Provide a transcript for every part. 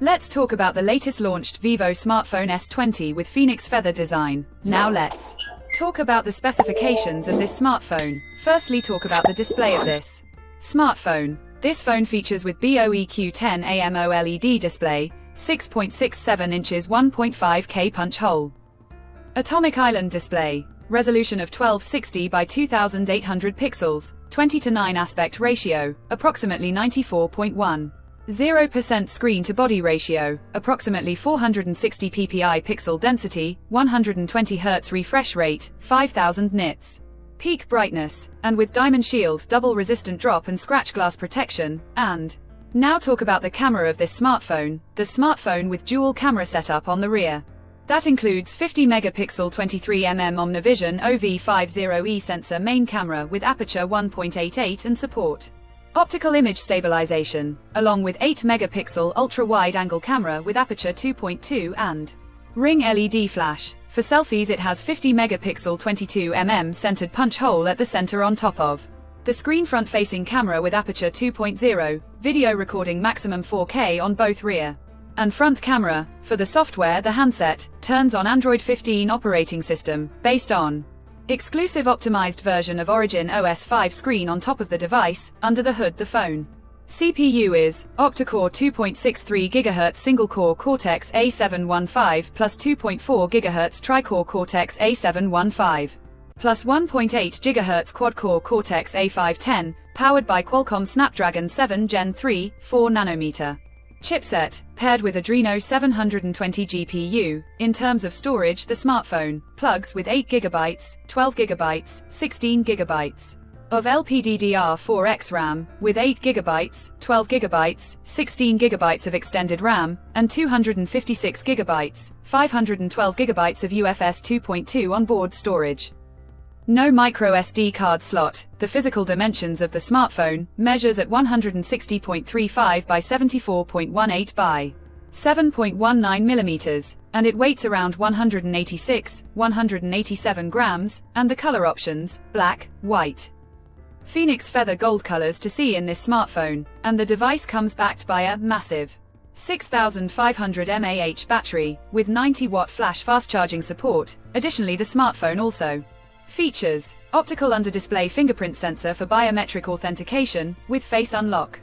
Let's talk about the latest launched Vivo smartphone S20 with Phoenix feather design. Now let's talk about the specifications of this smartphone. Firstly, talk about the display of this smartphone. This phone features with BOEQ10 AMOLED display, 6.67 inches 1.5K punch hole. Atomic island display. Resolution of 1260 by 2800 pixels, 20:9 aspect ratio, approximately 94.1. 0% screen-to-body ratio, approximately 460 ppi pixel density, 120 Hz refresh rate, 5000 nits. Peak brightness, and with diamond shield double resistant drop and scratch glass protection, and now talk about the camera of this smartphone, the smartphone with dual camera setup on the rear. That includes 50 megapixel 23mm Omnivision OV50E sensor main camera with aperture 1.88 and support optical image stabilization, along with 8 megapixel ultra-wide angle camera with aperture 2.2 and ring LED flash. For selfies it has 50 megapixel 22mm centered punch hole at the center on top of the screen front-facing camera with aperture 2.0, video recording maximum 4K on both rear and front camera. For the software, the handset turns on Android 15 operating system, based on exclusive optimized version of Origin OS 5 screen on top of the device. Under the hood, the phone CPU is octa-core 2.63 GHz single-core Cortex A715 plus 2.4 GHz tri-core Cortex A715 plus 1.8 GHz quad-core Cortex A510, powered by Qualcomm Snapdragon 7 Gen 3, 4nm. Chipset, paired with Adreno 720 GPU. In terms of storage, the smartphone plugs with 8GB, 12GB, 16GB of LPDDR4X RAM, with 8GB, 12GB, 16GB of extended RAM, and 256GB, 512GB of UFS 2.2 onboard storage. No micro SD card slot. The physical dimensions of the smartphone measures at 160.35 by 74.18 by 7.19 millimeters, and it weighs around 187 grams, and the color options, black, white, Phoenix feather gold colors to see in this smartphone, and the device comes backed by a massive 6500 mAh battery, with 90-watt flash fast charging support. Additionally, the smartphone also features optical under-display fingerprint sensor for biometric authentication, with face unlock.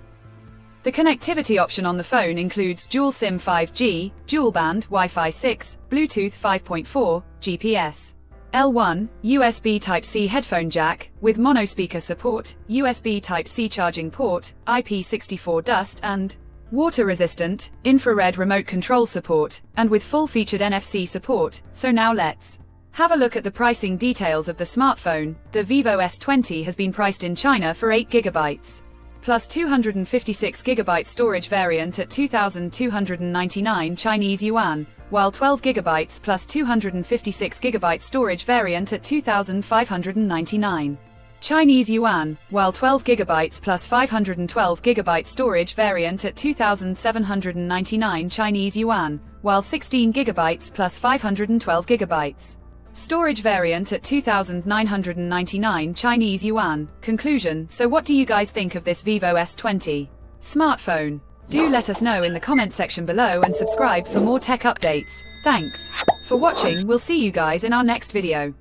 The connectivity option on the phone includes dual SIM 5G, dual band Wi-Fi 6, Bluetooth 5.4, GPS, L1, USB Type-C headphone jack, with mono speaker support, USB Type-C charging port, IP64 dust and water-resistant, infrared remote control support, and with full-featured NFC support. So now let's have a look at the pricing details of the smartphone. The Vivo S20 has been priced in China for 8GB plus 256GB storage variant at 2,299 Chinese yuan, while 12GB plus 256GB storage variant at 2,599 Chinese yuan, while 12GB plus 512GB storage variant at 2,799 Chinese yuan, while 16GB plus 512GB storage variant at 2,999 Chinese yuan. Conclusion. So what do you guys think of this Vivo S20 smartphone? Do let us know in the comment section below and subscribe for more tech updates. Thanks for watching. We'll see you guys in our next video.